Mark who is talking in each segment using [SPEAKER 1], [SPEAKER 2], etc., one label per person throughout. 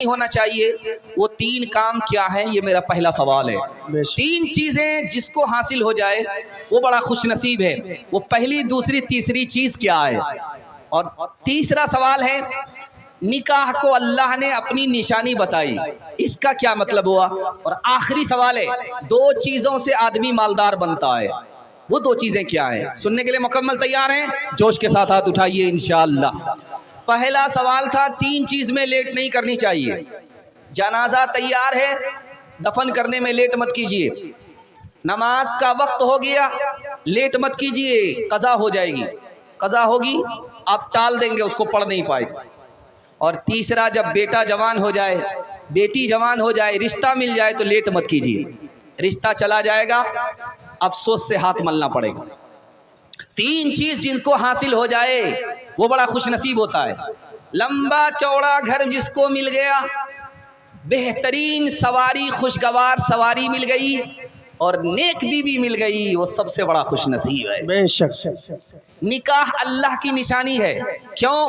[SPEAKER 1] नहीं होना चाहिए, वो 3 काम क्या है, ये मेरा पहला सवाल है। 3 चीजें जिसको हासिल हो जाए वो बड़ा खुशनसीब है। वो पहली, दूसरी, तीसरी चीज क्या है? और तीसरा सवाल है, निकाह को अल्लाह ने अपनी निशानी बताई, इसका क्या मतलब हुआ? और आखिरी सवाल है, 2 चीजों से आदमी मालदार बनता है, वो 2 चीजें क्या है? सुनने के लिए मुकम्मल तैयार हैं? जोश के साथ हाथ उठाइए इंशाअल्लाह। पहला सवाल था, 3 चीज में लेट नहीं करनी चाहिए। जनाजा तैयार है, दफन करने में लेट मत कीजिए। नमाज का वक्त हो गया, लेट मत कीजिए, कज़ा हो जाएगी। कज़ा होगी, आप टाल देंगे, उसको पढ़ नहीं पाएगा। और तीसरा, जब बेटा जवान हो जाए, बेटी जवान हो जाए, रिश्ता मिल जाए तो लेट मत कीजिए। रिश्ता चला जाएगा, अफसोस से हाथ मलना पड़ेगा। 3 चीज जिनको हासिल हो जाए वो बड़ा खुशनसीब होता है। लंबा चौड़ा घर जिसको मिल गया, बेहतरीन सवारी, खुशगवार सवारी मिल गई और नेक बीवी मिल गई, वो सबसे बड़ा खुशनसीब है।
[SPEAKER 2] बेशक
[SPEAKER 1] निकाह अल्लाह की निशानी है। क्यों?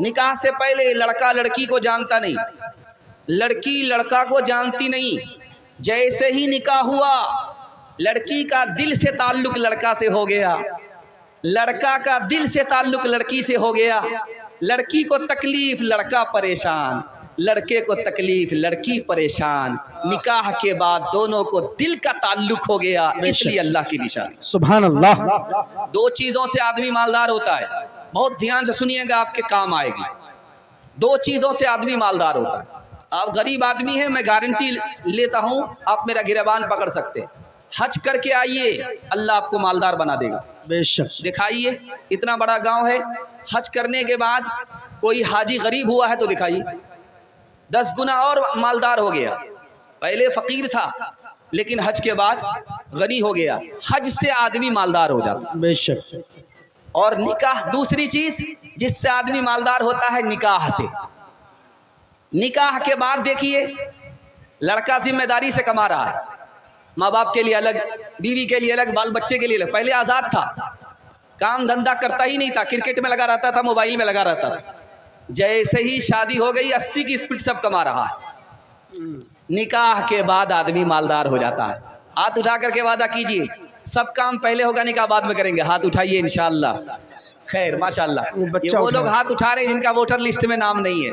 [SPEAKER 1] निकाह से पहले लड़का लड़की को जानता नहीं, लड़की लड़का को जानती नहीं। जैसे ही निकाह हुआ, लड़की का दिल से ताल्लुक लड़का से हो गया, लड़का का दिल से ताल्लुक लड़की से हो गया। लड़की को तकलीफ, लड़का परेशान, लड़के को तकलीफ, लड़की परेशान। निकाह के बाद दोनों को दिल का ताल्लुक हो गया, इसलिए अल्लाह की निशानी।
[SPEAKER 2] सुभान अल्लाह।
[SPEAKER 1] 2 चीजों से आदमी मालदार होता है, बहुत ध्यान से सुनिएगा, आपके काम आएगी। 2 चीजों से आदमी मालदार होता है। आप गरीब आदमी हैं, मैं गारंटी लेता हूं, आप मेरा गिरबान पकड़ सकते हैं। हज करके आइए, अल्लाह आपको मालदार बना देगा।
[SPEAKER 2] बेशक।
[SPEAKER 1] दिखाइए, इतना बड़ा गांव है, हज करने के बाद कोई हाजी गरीब हुआ है तो दिखाइए, 10 गुना और मालदार हो गया। पहले फकीर था, लेकिन हज के बाद गनी हो गया। हज से आदमी मालदार हो जाता।
[SPEAKER 2] बेशक।
[SPEAKER 1] और निकाह दूसरी चीज जिससे आदमी मालदार होता है, निकाह से। निकाह के बाद देखिए, लड़का जिम्मेदारी से कमा रहा है, माँ बाप के लिए अलग, बीवी के लिए अलग, बाल बच्चे के लिए अलग। पहले आजाद था, काम धंधा करता ही नहीं था, क्रिकेट में लगा रहता था, मोबाइल में लगा रहता था। जैसे ही शादी हो गई, 80 की स्पीड सब कमा रहा है। निकाह के बाद आदमी मालदार हो जाता है। हाथ उठा करके वादा कीजिए, सब काम पहले होगा, निकाह बाद में करेंगे। हाथ उठाइए इंशाअल्लाह। खैर, माशाअल्लाह। ये वो लोग हाथ उठा रहे हैं जिनका वोटर लिस्ट में नाम नहीं है।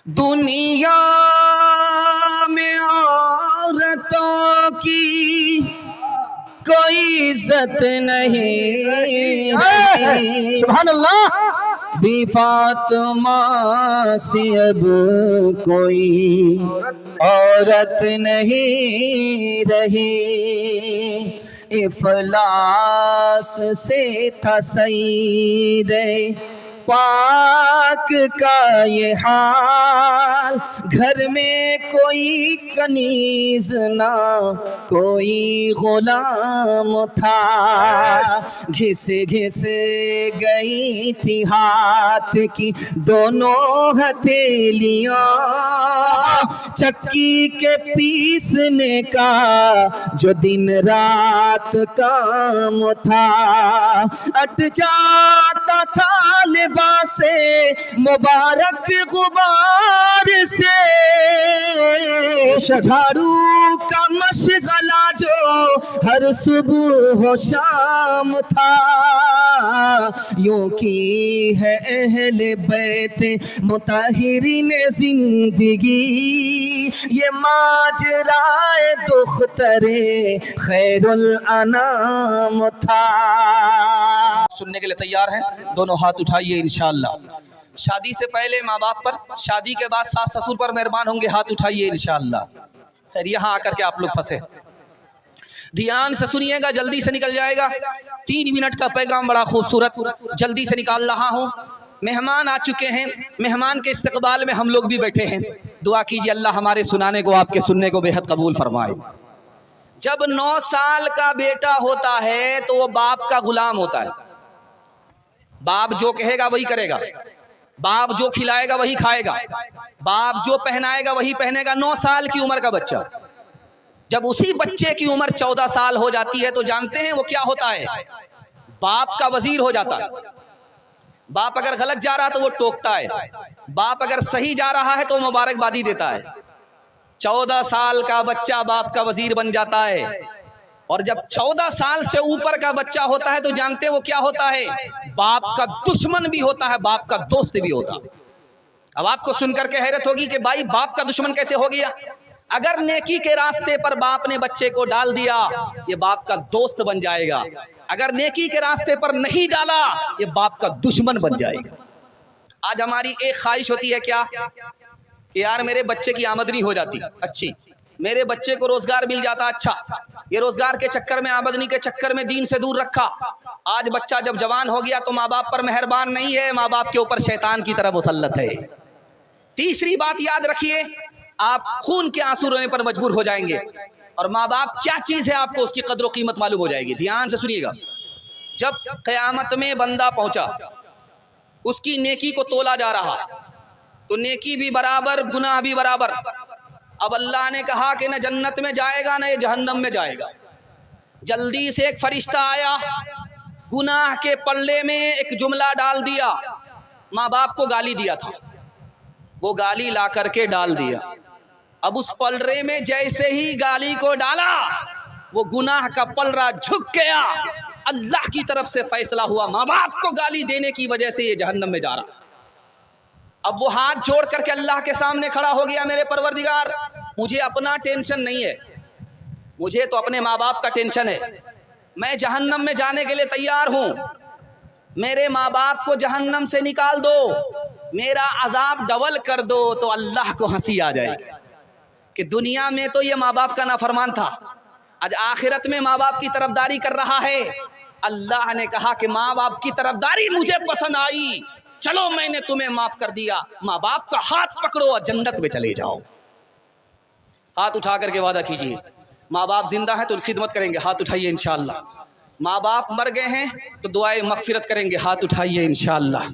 [SPEAKER 1] दुनिया में औरतों की कोई इज्जत नहीं,
[SPEAKER 2] सुभान अल्लाह।
[SPEAKER 1] भी फातिमा से अब कोई औरत नहीं रही। इफलास से था सईद पाक का ये हाल, घर में कोई कनीज ना कोई गुलाम था। घिस घिस गई थी हाथ की दोनों हथेलियां, चक्की के पीसने का जो दिन रात काम था। अट जाता था से मुबारक गुबार से, झाड़ू का मशगला जो हर सुबह हो शाम था। यूं की है अहले बैत मुताहिरीन जिंदगी, ये माजराए दुख्तरे खैरुल अनाम था। सुनने के लिए तैयार हैं? दोनों हाथ उठाइए इंशाअल्लाह। शादी से पहले माँ बाप पर, शादी के बाद सास ससुर पर मेहरबान होंगे, हाथ उठाइए इंशाअल्लाह। खैर, यहाँ आकर के आप लोग फंसे, ध्यान से सुनिएगा, जल्दी से निकल जाएगा। 3 मिनट का पैगाम बड़ा खूबसूरत, जल्दी से निकाल रहा हूँ। मेहमान आ चुके हैं, मेहमान के इस्तकबाल में हम लोग भी बैठे हैं। दुआ कीजिए अल्लाह हमारे सुनाने को, आपके सुनने को बेहद कबूल फरमाए। जब 9 साल का बेटा होता है तो वो बाप का गुलाम होता है। बाप जो कहेगा वही करेगा, बाप जो खिलाएगा वही खाएगा, बाप जो पहनाएगा वही पहनेगा। 9 साल की उम्र का बच्चा, जब उसी बच्चे की उम्र 14 साल हो जाती है तो जानते हैं वो क्या होता है? बाप का वजीर हो जाता है। बाप अगर गलत जा रहा तो वो टोकता है, बाप अगर सही जा रहा है तो मुबारकबादी देता है। 14 साल का बच्चा बाप का वजीर बन जाता है, और जब 14 साल से ऊपर का बच्चा होता है तो जानते हैं वो क्या होता है? बाप का दुश्मन भी होता है, बाप का दोस्त भी होता है। अब आपको सुनकर के हैरत होगी कि भाई बाप का दुश्मन कैसे हो गया? अगर नेकी के रास्ते पर बाप ने बच्चे को डाल दिया, ये बाप का दोस्त बन जाएगा। अगर नेकी के रास्ते पर नहीं डाला, ये बाप का दुश्मन बन जाएगा। आज हमारी एक ख्वाहिश होती है क्या कि यार मेरे बच्चे की आमदनी हो जाती अच्छी, मेरे बच्चे को रोजगार मिल जाता अच्छा। ये रोजगार के चक्कर में, आमदनी के चक्कर में दीन से दूर रखा। आज बच्चा जब जवान हो गया तो माँ बाप पर मेहरबान नहीं है, माँ बाप के ऊपर शैतान की तरह मुसल्लत है। तीसरी बात याद रखिए, आप खून के आंसू रोने पर मजबूर हो जाएंगे, और माँ बाप क्या चीज है आपको उसकी कद्र और कीमत मालूम हो जाएगी। ध्यान से सुनिएगा, जब क़यामत में बंदा पहुंचा, उसकी नेकी को तोला जा रहा तो नेकी भी बराबर, गुनाह भी बराबर। अब अल्लाह ने कहा कि न जन्नत में जाएगा न ये जहन्नम में जाएगा। जल्दी से एक फरिश्ता आया, गुनाह के पल्ले में एक जुमला डाल दिया। माँ बाप को गाली दिया था, वो गाली ला करके डाल दिया। अब उस पलरे में जैसे ही गाली को डाला, वो गुनाह का पलरा झुक गया। अल्लाह की तरफ से फैसला हुआ, माँ बाप को गाली देने की वजह से ये जहन्नम में जा रहा। अब वो हाथ जोड़ करके अल्लाह के सामने खड़ा हो गया, मेरे परवरदिगार मुझे अपना टेंशन नहीं है, मुझे तो अपने माँ बाप का टेंशन है। मैं जहन्नम में जाने के लिए तैयार हूँ, मेरे माँ बाप को जहन्नम से निकाल दो, मेरा अजाब डबल कर दो। तो अल्लाह को हंसी आ जाएगी कि दुनिया में तो ये माँ बाप का नाफरमान था, आज आखिरत में माँ बाप की तरफदारी कर रहा है। अल्लाह ने कहा कि माँ बाप की तरफदारी मुझे पसंद आई, चलो मैंने तुम्हें माफ कर दिया, माँ बाप का हाथ पकड़ो और जन्नत में चले जाओ। हाथ उठा करके वादा कीजिए, माँ बाप जिंदा है तो खिदमत करेंगे, हाथ उठाइए इंशाअल्लाह। माँ बाप मर गए हैं तो दुआए मगफिरत करेंगे, हाथ उठाइए इंशाअल्लाह।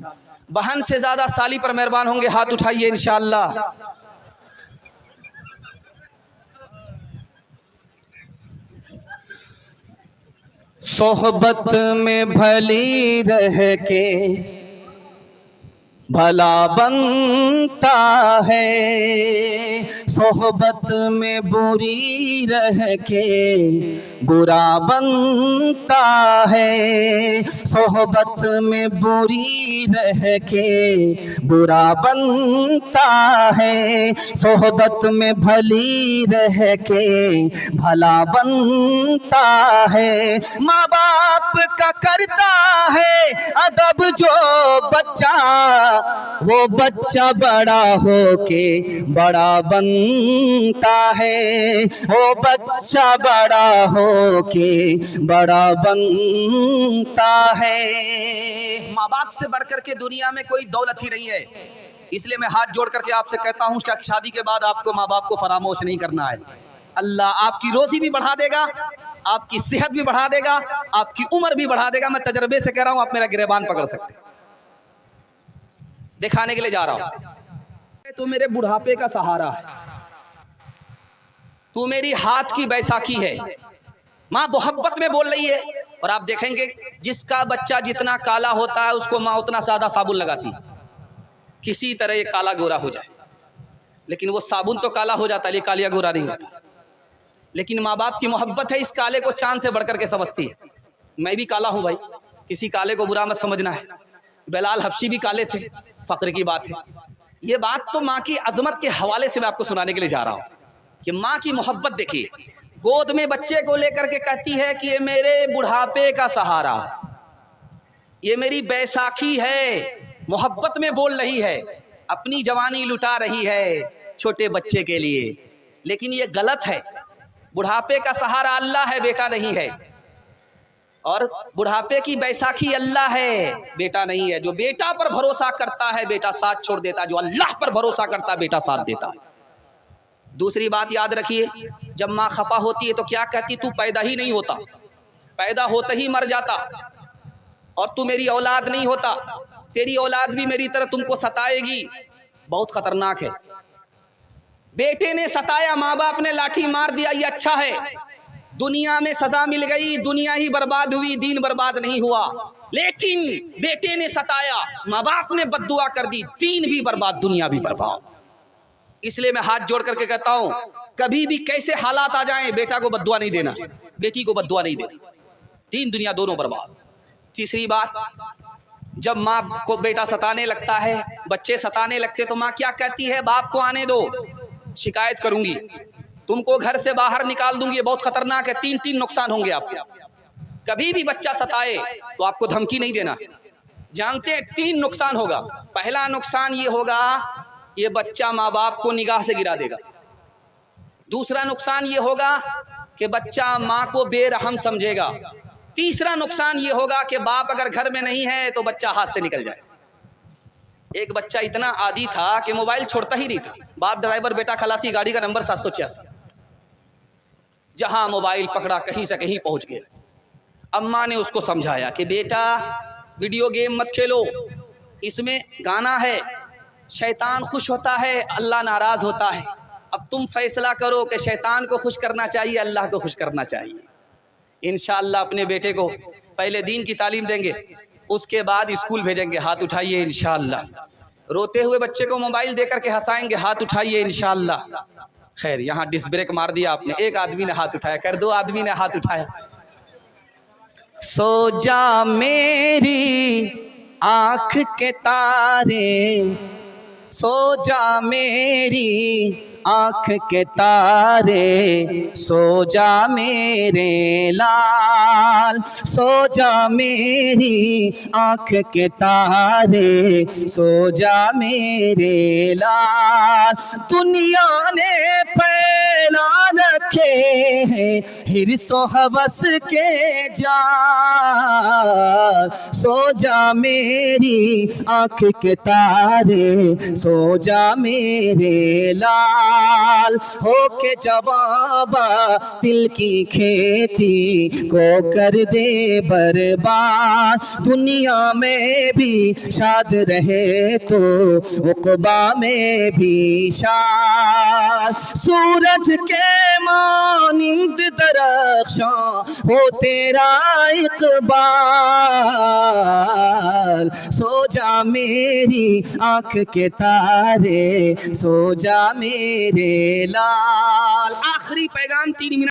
[SPEAKER 1] बहन से ज्यादा साली पर मेहरबान होंगे, हाथ उठाइए इंशाअल्लाह। सोहबत में भली रह के भला बनता है, सोहबत में बुरी रह के बुरा बनता है, सोहबत में बुरी रह के बुरा बनता है, सोहबत में भली रह के भला बनता है। माँ बाप का करता है अदब जो बच्चा, वो बच्चा बड़ा होके बड़ा बनता है, वो बच्चा बड़ा होके बड़ा बनता है। माँ बाप से बढ़कर के दुनिया में कोई दौलत ही नहीं है, इसलिए मैं हाथ जोड़ करके आपसे कहता हूँ कि शादी के बाद आपको माँ बाप को फरामोश नहीं करना है। अल्लाह आपकी रोजी भी बढ़ा देगा, आपकी सेहत भी बढ़ा देगा, आपकी उम्र भी बढ़ा देगा। मैं तजर्बे से कह रहा हूँ, आप मेरा गिरेबान पकड़ सकते हैं, दिखाने के लिए जा रहा हूं। तू मेरे बुढ़ापे का सहारा है, तू मेरी हाथ की बैसाखी है। माँ मोहब्बत में बोल रही है, और आप देखेंगे जिसका बच्चा जितना काला होता है उसको माँ उतना सादा साबुन लगाती है, किसी तरह ये काला गोरा हो जाए। लेकिन वो साबुन तो काला हो जाता है, ये कालिया गोरा नहीं होता। लेकिन माँ बाप की मोहब्बत है, इस काले को चांद से बढ़कर के समझती है। मैं भी काला हूं भाई, किसी काले को बुरा मत समझना है। बिलाल हबशी भी काले थे, फक्र की बात है। ये बात तो माँ की अजमत के हवाले से मैं आपको सुनाने के लिए जा रहा हूँ कि माँ की मोहब्बत देखिए। गोद में बच्चे को लेकर के कहती है कि ये मेरे बुढ़ापे का सहारा है, ये मेरी बैसाखी है। मोहब्बत में बोल रही है, अपनी जवानी लुटा रही है छोटे बच्चे के लिए। लेकिन ये गलत है, बुढ़ापे का सहारा अल्लाह है, बेटा नहीं है। और बुढ़ापे की बैसाखी अल्लाह है, बेटा नहीं है। जो बेटा पर भरोसा करता है बेटा साथ छोड़ देता है, जो अल्लाह पर भरोसा करता है बेटा साथ देता है। दूसरी बात याद रखिए, जब माँ खफा होती है तो क्या कहती, तू पैदा ही नहीं होता, पैदा होते ही मर जाता, और तू मेरी औलाद नहीं होता, तेरी औलाद भी मेरी तरह तुमको सताएगी। बहुत खतरनाक है। बेटे ने सताया, माँ बाप ने लाठी मार दिया, ये अच्छा है। दुनिया में सजा मिल गई, दुनिया ही बर्बाद हुई, दीन बर्बाद नहीं हुआ। लेकिन बेटे ने सताया, माँ बाप ने बद्दुआ कर दी, दीन भी बर्बाद, दुनिया भी बर्बाद। इसलिए मैं हाथ जोड़ करके कहता हूं, कभी भी कैसे हालात आ जाएं, बेटा को बद्दुआ नहीं देना, बेटी को बद्दुआ नहीं देना, दीन दुनिया दोनों बर्बाद। तीसरी बात, जब माँ को बेटा सताने लगता है, बच्चे सताने लगते, तो माँ क्या कहती है, बाप को आने दो, शिकायत करूंगी, तुमको घर से बाहर निकाल दूंगी, ये बहुत खतरनाक है, तीन नुकसान होंगे आपको। कभी भी बच्चा सताए तो आपको धमकी नहीं देना। जानते हैं 3 नुकसान होगा। पहला नुकसान ये होगा, ये बच्चा माँ बाप को निगाह से गिरा देगा। दूसरा नुकसान ये होगा कि बच्चा माँ को बेरहम समझेगा। तीसरा नुकसान ये होगा कि बाप अगर घर में नहीं है तो बच्चा हाथ से निकल जाए। एक बच्चा इतना आदी था कि मोबाइल छोड़ता ही नहीं था। बाप ड्राइवर, बेटा खलासी, गाड़ी का नंबर 786, जहां मोबाइल पकड़ा कहीं से कहीं पहुंच गया। अम्मा ने उसको समझाया कि बेटा वीडियो गेम मत खेलो, इसमें गाना है, शैतान खुश होता है, अल्लाह नाराज होता है। अब तुम फैसला करो कि शैतान को खुश करना चाहिए, अल्लाह को खुश करना चाहिए। इंशाअल्लाह अपने बेटे को पहले दीन की तालीम देंगे, उसके बाद स्कूल भेजेंगे, हाथ उठाइए इंशाअल्लाह। रोते हुए बच्चे को मोबाइल देकर के हंसाएंगे, हाथ उठाइए इंशाअल्लाह। खैर यहाँ डिस ब्रेक मार दिया आपने, एक आदमी ने हाथ उठाया, कर 2 आदमी ने हाथ उठाया। सो जा मेरी आँख के तारे, सो जा मेरी आँख के तारे, सो जा मेरे लाल, सो जा मेरी आँख के तारे, सो जा मेरे लाल। दुनिया ने फैला रखे हैं हिर्सो हवस के जाल, सो जा मेरी आँख के तारे, सो जा मेरे लाल। हो के जवाबा दिल की खेती को कर दे बर्बाद। दुनिया में भी शाद रहे तो उक़बा में भी शाद। सूरज के मानिंद दरख्शां हो तेरा इक़बाल, सो जा मेरी आँख के तारे, सो जा मेरे लाल। आखिरी पैगाम 3 मिनट